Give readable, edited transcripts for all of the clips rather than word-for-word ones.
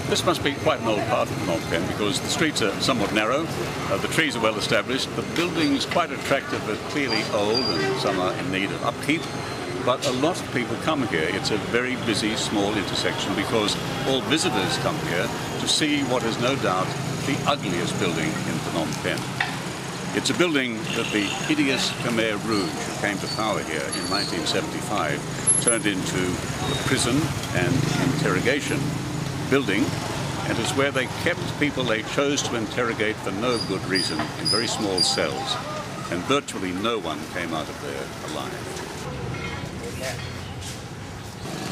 This must be quite an old part of Phnom Penh because the streets are somewhat narrow, the trees are well established, the buildings quite attractive but clearly old and some are in need of upkeep. But a lot of people come here. It's a very busy, small intersection because all visitors come here to see what is no doubt the ugliest building in Phnom Penh. It's a building that the hideous Khmer Rouge, who came to power here in 1975, turned into a prison and interrogation building, and it's where they kept people they chose to interrogate for no good reason in very small cells, and virtually no one came out of there alive.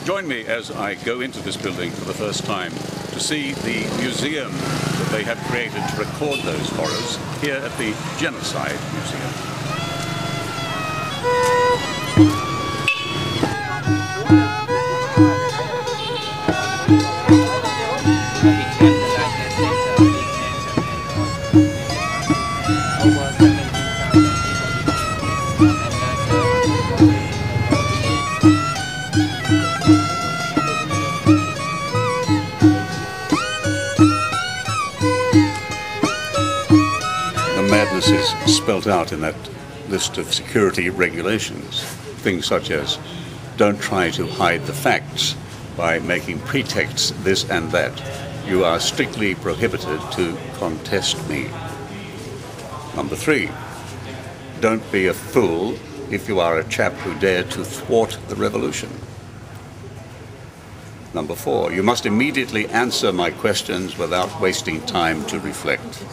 Join me as I go into this building for the first time to see the museum that they have created to record those horrors here at the Genocide Museum. Madness is spelt out in that list of security regulations. Things such as, don't try to hide the facts by making pretexts this and that. You are strictly prohibited to contest me. Number 3, don't be a fool if you are a chap who dared to thwart the revolution. Number 4, you must immediately answer my questions without wasting time to reflect.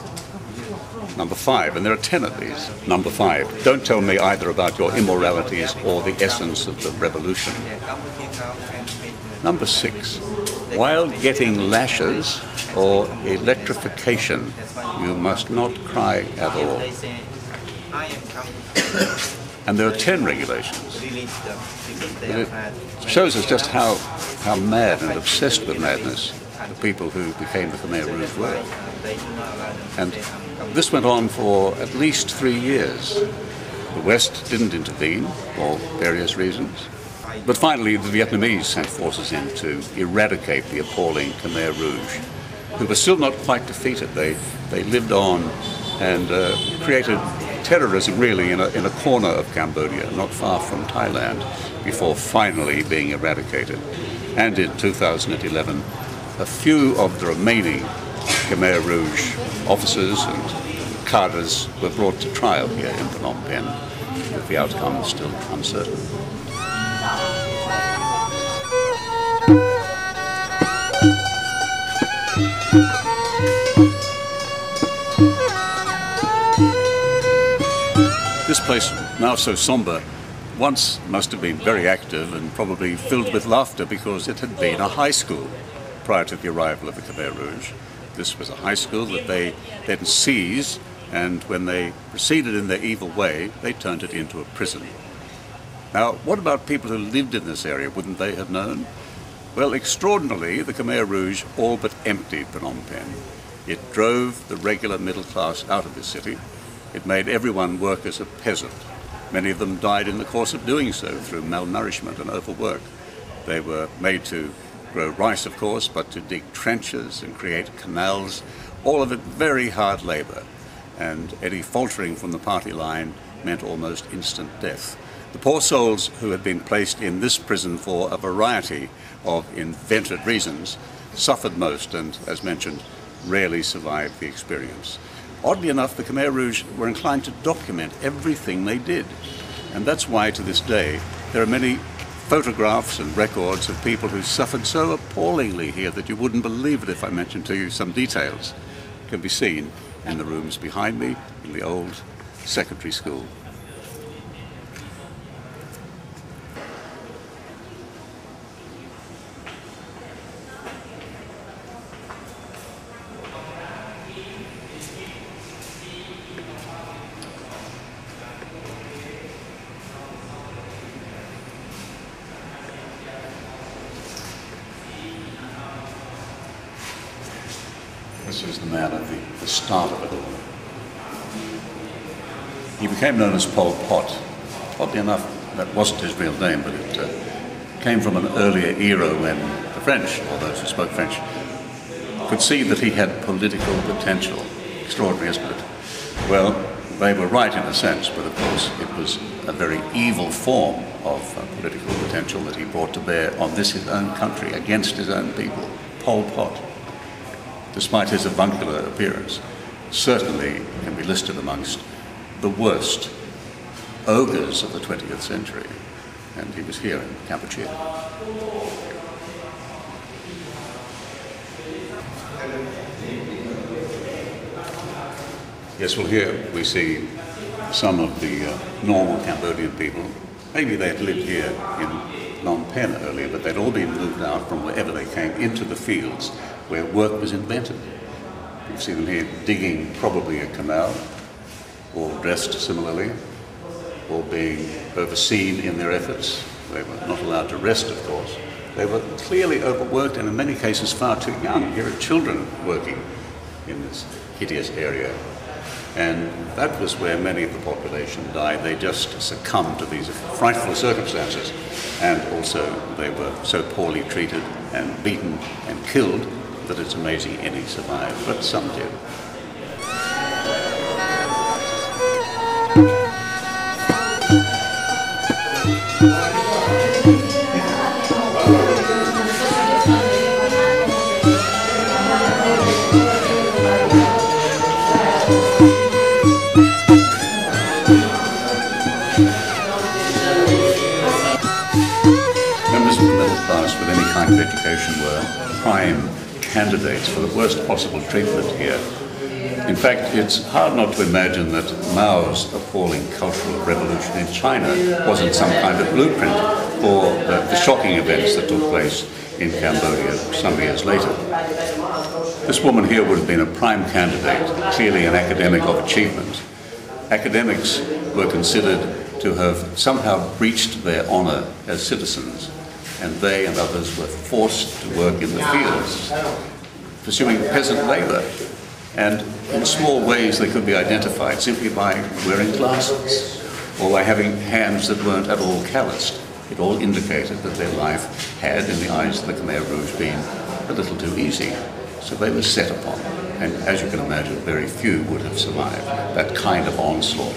Number 5, and there are 10 of these. Number 5, don't tell me either about your immoralities or the essence of the revolution. Number 6, while getting lashes or electrification, you must not cry at all. And there are 10 regulations. It shows us just how mad and obsessed with madness the people who became the Khmer Rouge were. And this went on for at least 3 years. The West didn't intervene for various reasons. But finally, the Vietnamese sent forces in to eradicate the appalling Khmer Rouge, who were still not quite defeated. They lived on and created terrorism really in a corner of Cambodia, not far from Thailand, before finally being eradicated. And in 2011, a few of the remaining Khmer Rouge officers and cadres were brought to trial here in Phnom Penh, with the outcome still uncertain. This place, now so somber, once must have been very active and probably filled with laughter because it had been a high school prior to the arrival of the Khmer Rouge. This was a high school that they then seized, and when they proceeded in their evil way, they turned it into a prison. Now, what about people who lived in this area? Wouldn't they have known? Well, extraordinarily, the Khmer Rouge all but emptied Phnom Penh. It drove the regular middle class out of the city. It made everyone work as a peasant. Many of them died in the course of doing so through malnourishment and overwork. They were made to grow rice, of course, but to dig trenches and create canals, all of it very hard labor. And any faltering from the party line meant almost instant death. The poor souls who had been placed in this prison for a variety of invented reasons suffered most and, as mentioned, rarely survived the experience. Oddly enough, the Khmer Rouge were inclined to document everything they did. And that's why, to this day, there are many photographs and records of people who suffered so appallingly here that you wouldn't believe it if I mentioned to you some details. It can be seen in the rooms behind me in the old secondary school. This is the man at the start of it all. He became known as Pol Pot. Oddly enough, that wasn't his real name, but it came from an earlier era when the French, or those who spoke French, could see that he had political potential. Extraordinary, isn't it? Well, they were right in a sense, but of course it was a very evil form of political potential that he brought to bear on this his own country, against his own people. Pol Pot, despite his avuncular appearance, certainly can be listed amongst the worst ogres of the 20th century, and he was here in Cambodia. Yes, well, here we see some of the normal Cambodian people. Maybe they had lived here in Phnom Penh earlier, but they'd all been moved out from wherever they came into the fields where work was invented. You see them here digging probably a canal, all dressed similarly, all being overseen in their efforts. They were not allowed to rest, of course. They were clearly overworked and in many cases far too young. Here are children working in this hideous area. And that was where many of the population died. They just succumbed to these frightful circumstances. And also they were so poorly treated and beaten and killed that it's amazing any survived, but some did. Members of the middle class with any kind of education were prime candidates for the worst possible treatment here. In fact, it's hard not to imagine that Mao's appalling cultural revolution in China wasn't some kind of blueprint for the shocking events that took place in Cambodia some years later. This woman here would have been a prime candidate, clearly an academic of achievement. Academics were considered to have somehow breached their honor as citizens, and they and others were forced to work in the fields, pursuing peasant labor. And in small ways they could be identified simply by wearing glasses or by having hands that weren't at all calloused. It all indicated that their life had, in the eyes of the Khmer Rouge, been a little too easy. So they were set upon. And as you can imagine, very few would have survived that kind of onslaught.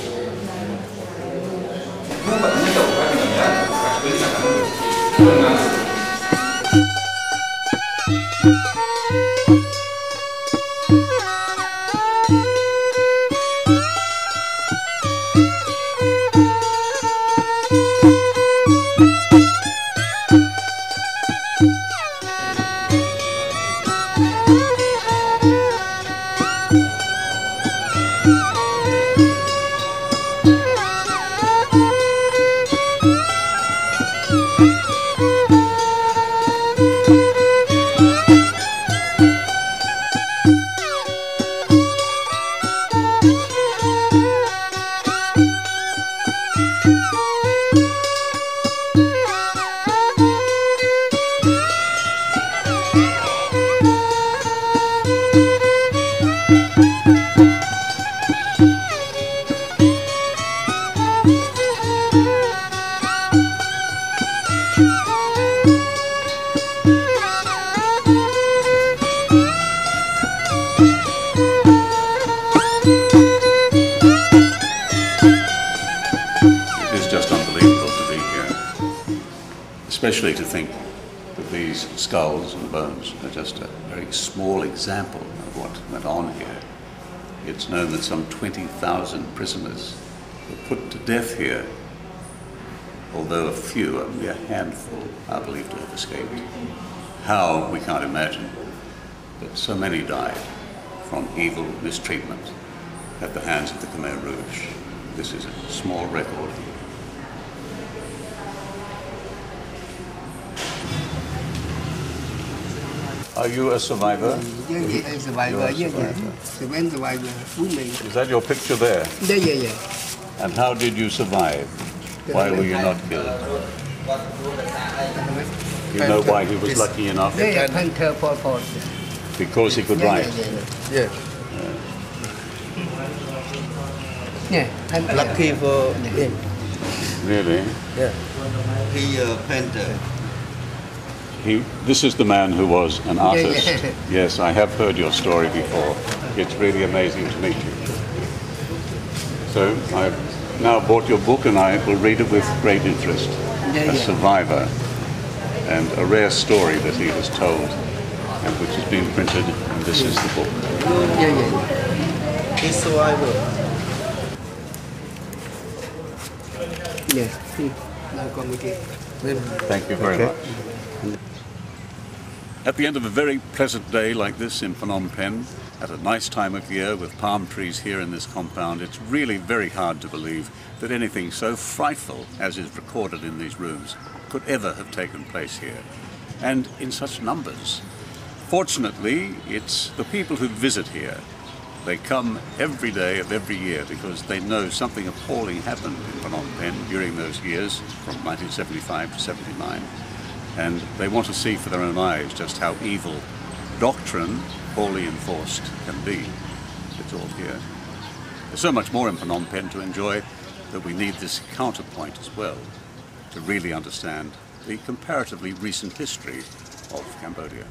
Especially to think that these skulls and bones are just a very small example of what went on here. It's known that some 20,000 prisoners were put to death here, although a few, a mere handful, are believed to have escaped. How, we can't imagine, but so many died from evil mistreatment at the hands of the Khmer Rouge. This is a small record. Are you a survivor? Yeah, I'm a survivor. Survivor. Is that your picture there? Yeah. And how did you survive? Why were you not killed? You know why he was lucky enough? Yeah, Pol Pot. Because he could write? Yeah. Lucky for him. Really? Yeah. He painted. This is the man who was an artist. yeah. Yes, I have heard your story before. It's really amazing to meet you. So I've now bought your book and I will read it with great interest. Yeah, A survivor and a rare story that he has told and which has been printed, and this is the book. He's survivor. Yes. Now come again. Thank you very much. At the end of a very pleasant day like this in Phnom Penh, at a nice time of year with palm trees here in this compound, it's really very hard to believe that anything so frightful as is recorded in these rooms could ever have taken place here, and in such numbers. Fortunately, it's the people who visit here. They come every day of every year because they know something appalling happened in Phnom Penh during those years from 1975 to 79. And they want to see for their own eyes just how evil doctrine, poorly enforced, can be. It's all here. There's so much more in Phnom Penh to enjoy that we need this counterpoint as well to really understand the comparatively recent history of Cambodia.